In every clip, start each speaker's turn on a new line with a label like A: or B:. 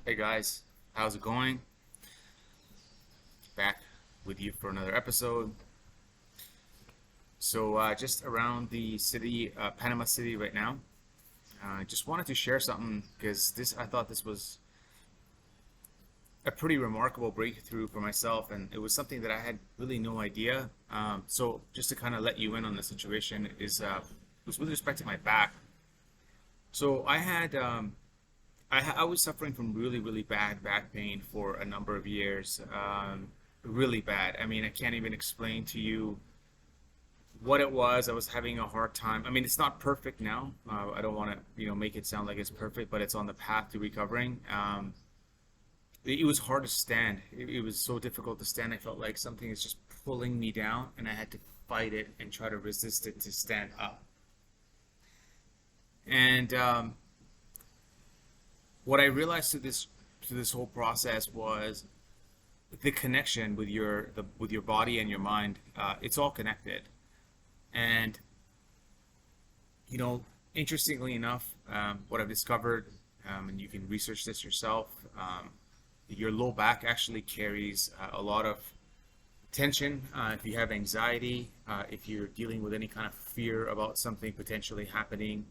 A: Hey guys, how's it going? Back with you for another episode. Just around the city, Panama City right now. I just wanted to share something because I thought this was a pretty remarkable breakthrough for myself, and it was something that I had really no idea. Just to kind of let you in on the situation was with respect to my back. So I was suffering from really bad back pain for a number of years. Really bad. I mean, I can't even explain to you what it was. I was having a hard time. I mean, it's not perfect now. I don't want to, make it sound like it's perfect, but it's on the path to recovering. It was hard to stand. It was so difficult to stand. I felt like something is just pulling me down, and I had to fight it and try to resist it to stand up. And what I realized to this whole process was the connection with your body and your mind. It's all connected, and you know, interestingly enough, what I've discovered, and you can research this yourself, your low back actually carries a lot of tension. If you have anxiety, if you're dealing with any kind of fear about something potentially happening,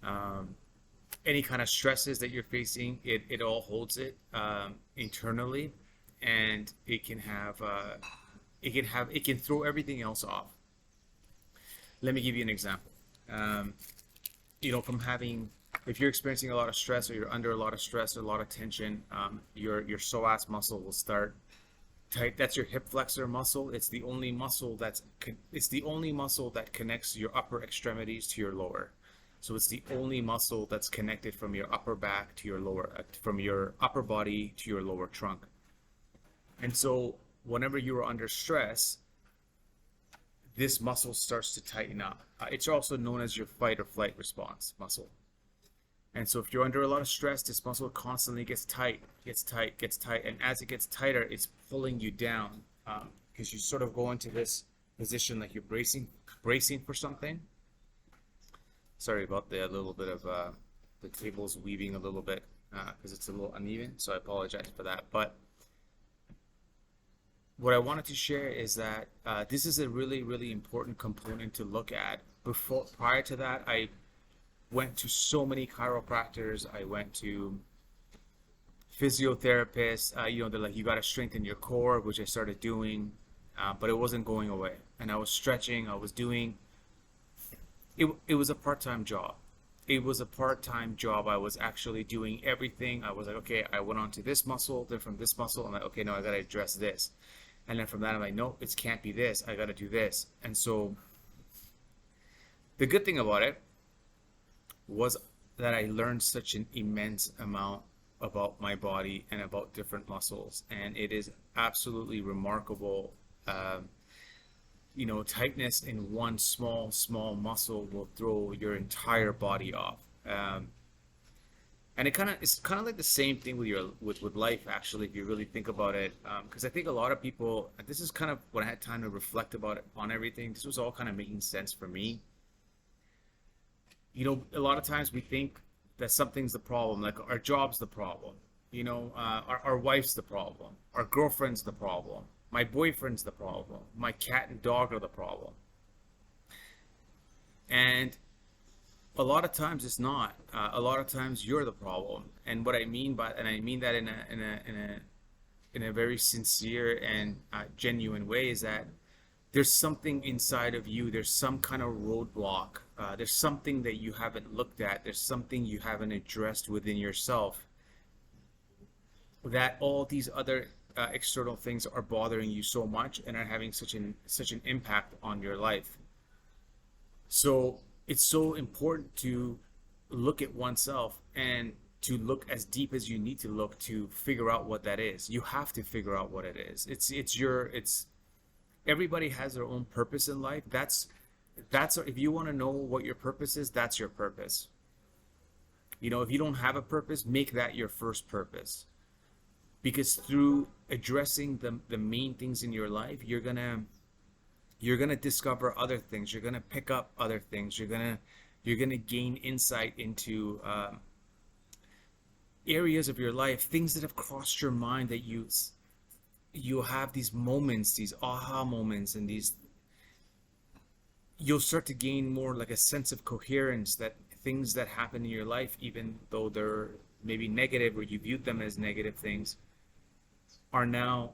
A: um, any kind of stresses that you're facing, it all holds it internally, and it can throw everything else off. Let me give you an example. Um, from having, if you're experiencing a lot of stress, or you're under a lot of stress or a lot of tension, your psoas muscle will start tight. That's your hip flexor muscle. It's the only muscle that connects your upper extremities to your lower. So it's the only muscle that's connected from your upper back to your from your upper body to your lower trunk. And so whenever you are under stress, this muscle starts to tighten up. It's also known as your fight or flight response muscle. And so if you're under a lot of stress, this muscle constantly gets tight, gets tight, gets tight. And as it gets tighter, it's pulling you down, because you sort of go into this position like you're bracing for something. Sorry about the little bit of the tables weaving a little bit because it's a little uneven. So I apologize for that. But what I wanted to share is that this is a really important component to look at. Prior to that, I went to so many chiropractors. I went to physiotherapists. They're like, you got to strengthen your core, which I started doing, but it wasn't going away. And I was stretching. I was doing. It was a part-time job. It was a part-time job. I was actually doing everything. I was like, okay, I went on to this muscle, then from this muscle, I'm like, okay, no, I gotta address this. And then from that, I'm like, no, it can't be this. I gotta do this. And so the good thing about it was that I learned such an immense amount about my body and about different muscles. And it is absolutely remarkable. Tightness in one small muscle will throw your entire body off. And it's kind of like the same thing with with life, actually, if you really think about it. Because I think a lot of people, this is kind of when I had time to reflect about it on everything. This was all kind of making sense for me. A lot of times we think that something's the problem, like our job's the problem. Our wife's the problem, our girlfriend's the problem, my boyfriend's the problem, my cat and dog are the problem. And a lot of times it's not. A lot of times you're the problem. And what I mean and I mean that in a very sincere and genuine way, is that there's something inside of you. There's some kind of roadblock. There's something that you haven't looked at. There's something you haven't addressed within yourself, that all these other external things are bothering you so much and are having such an impact on your life. So it's so important to look at oneself and to look as deep as you need to look to figure out what that is. You have to figure out what it is. It's everybody has their own purpose in life. That's if you want to know what your purpose is, that's your purpose. If you don't have a purpose, make that your first purpose. Because through addressing the main things in your life, you're gonna discover other things. You're gonna pick up other things. You're gonna gain insight into areas of your life, things that have crossed your mind that you have these moments, these aha moments, and these you'll start to gain more like a sense of coherence that things that happen in your life, even though they're maybe negative or you viewed them as negative things, are now,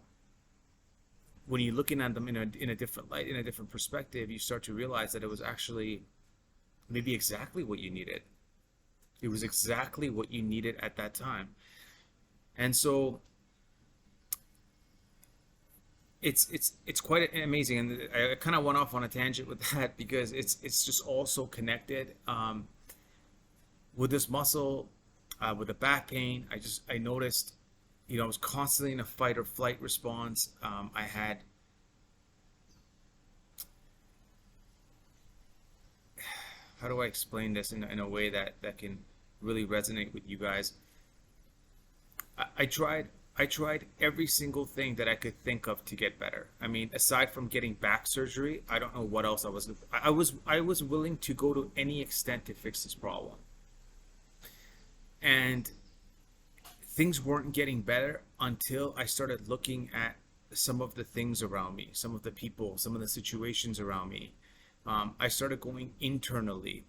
A: when you're looking at them in a different light, in a different perspective, you start to realize that it was actually maybe exactly what you needed. It was exactly what you needed at that time. And so it's quite amazing. And I kind of went off on a tangent with that because it's just all so connected. With this muscle, with the back pain, I noticed, I was constantly in a fight or flight response. I had, how do I explain this in a way that can really resonate with you guys? I tried I tried every single thing that I could think of to get better. I mean, aside from getting back surgery, I don't know what else I was willing to go to any extent to fix this problem. And things weren't getting better until I started looking at some of the things around me, some of the people, some of the situations around me. I started going internally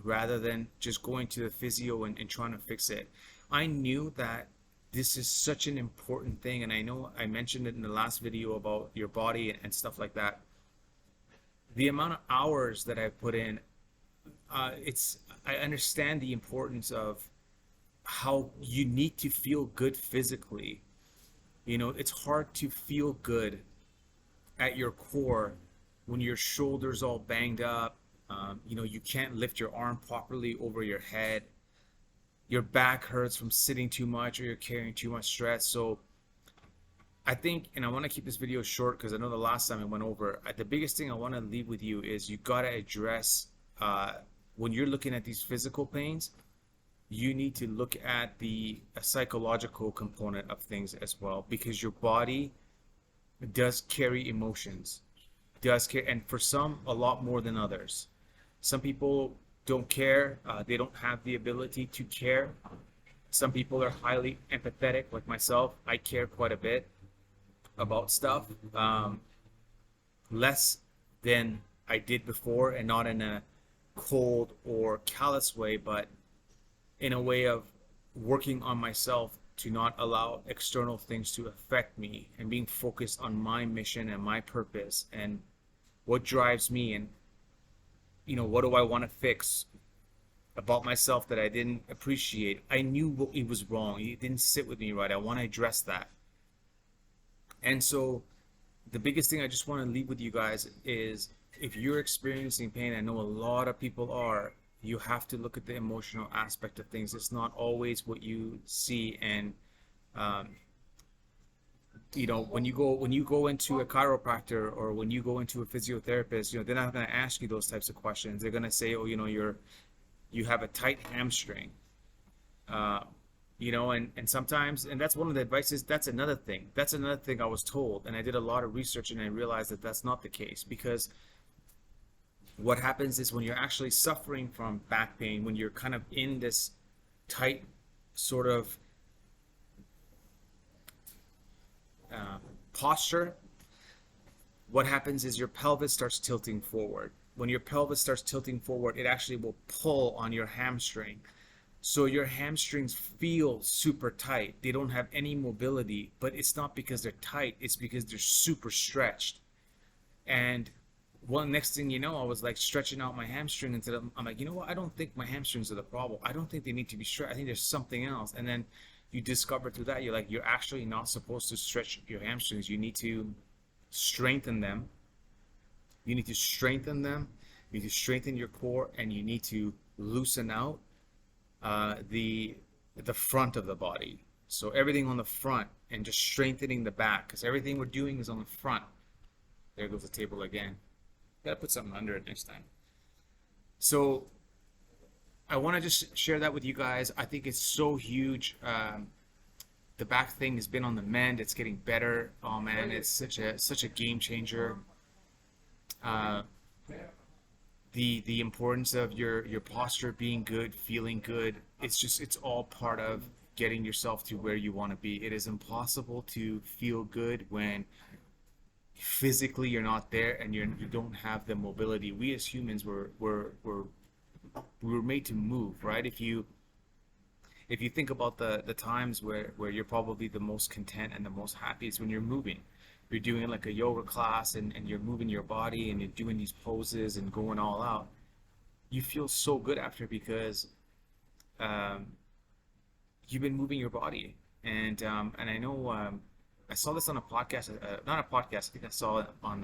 A: rather than just going to the physio and trying to fix it. I knew that this is such an important thing, and I know I mentioned it in the last video about your body and stuff like that. The amount of hours that I put in, it's I understand the importance of how you need to feel good physically. It's hard to feel good at your core when your shoulders all banged up. You can't lift your arm properly over your head. Your back hurts from sitting too much or you're carrying too much stress. So I think, and I want to keep this video short because I know the last time I went over, the biggest thing I want to leave with you is you got to address, when you're looking at these physical pains, you need to look at the psychological component of things as well, because your body does carry emotions, does care, and for some a lot more than others. Some people don't care, they don't have the ability to care. Some people are highly empathetic, like myself. I care quite a bit about stuff, less than I did before, and not in a cold or callous way, but in a way of working on myself to not allow external things to affect me and being focused on my mission and my purpose and what drives me, and what do I want to fix about myself that I didn't appreciate. I knew it was wrong. It didn't sit with me right. I want to address that. And so the biggest thing I just want to leave with you guys is, if you're experiencing pain, I know a lot of people are, you have to look at the emotional aspect of things. It's not always what you see. And when you go into a chiropractor or when you go into a physiotherapist, they're not going to ask you those types of questions. They're going to say, oh, you have a tight hamstring. And sometimes, and that's one of the advices. That's another thing I was told, and I did a lot of research and I realized that that's not the case, because what happens is when you're actually suffering from back pain, when you're kind of in this tight sort of posture, what happens is your pelvis starts tilting forward. When your pelvis starts tilting forward, it actually will pull on your hamstring. So your hamstrings feel super tight. They don't have any mobility, but it's not because they're tight, it's because they're super stretched. And next thing you know, I was like stretching out my hamstring until I'm like, you know what? I don't think my hamstrings are the problem. I don't think they need to be stretched. I think there's something else. And then you discover through that, you're actually not supposed to stretch your hamstrings. You need to strengthen them. You need to strengthen them. You need to strengthen your core, and you need to loosen out the front of the body. So everything on the front, and just strengthening the back, because everything we're doing is on the front. There goes the table again. Gotta put something under it next time. So I want to just share that with you guys. I think it's so huge. The back thing has been on the mend. It's getting better. Oh man, it's such a game changer. The importance of your posture being good, feeling good. It's all part of getting yourself to where you want to be. It is impossible to feel good when physically you're not there and you don't have the mobility. We as humans we were made to move, right? If you think about the times where you're probably the most content and the most happy, it's when you're moving. You're doing like a yoga class and you're moving your body and you're doing these poses and going all out. You feel so good after because um, you've been moving your body. And I know I saw this on a podcast, not a podcast. I think I saw it on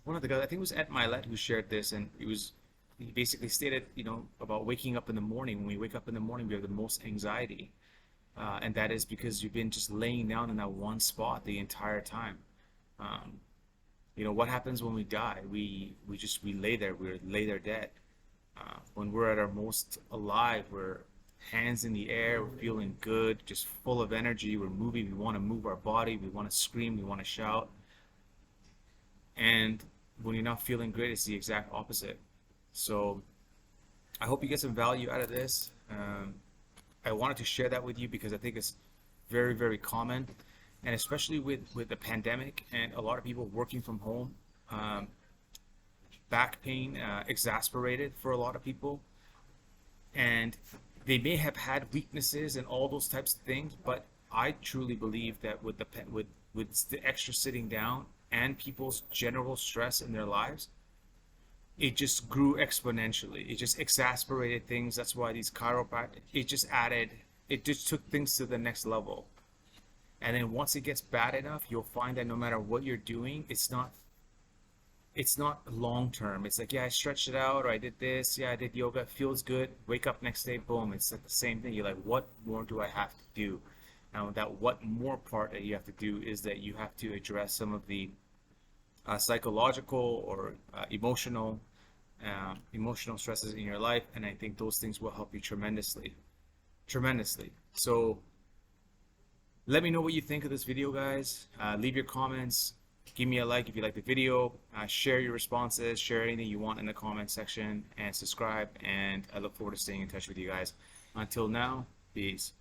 A: one of the guys. I think it was Ed Milet who shared this, and he basically stated, about waking up in the morning. When we wake up in the morning, we have the most anxiety, and that is because you've been just laying down in that one spot the entire time. Um, what happens when we die? We lay there. We lay there dead. When we're at our most alive, we're hands in the air, we're feeling good, just full of energy. We're moving. We want to move our body. We want to scream. We want to shout. And when you're not feeling great, it's the exact opposite. So I hope you get some value out of this. I wanted to share that with you because I think it's very, very common, and especially with the pandemic and a lot of people working from home, um, back pain exasperated for a lot of people, and they may have had weaknesses and all those types of things, but I truly believe that with the extra sitting down and people's general stress in their lives, it just grew exponentially. It just exasperated things. That's why these chiropractic, it just took things to the next level. And then once it gets bad enough, you'll find that no matter what you're doing, it's not long term. It's like, yeah, I stretched it out, or I did this, yeah, I did yoga, it feels good. Wake up next day, boom, it's like the same thing. You're like, what more do I have to do? Now, that what more part that you have to do is that you have to address some of the psychological or emotional stresses in your life, and I think those things will help you tremendously, tremendously. So let me know what you think of this video, guys. Leave your comments. Give me a like if you like the video. Share your responses. Share anything you want in the comment section, and subscribe. And I look forward to staying in touch with you guys. Until now, peace.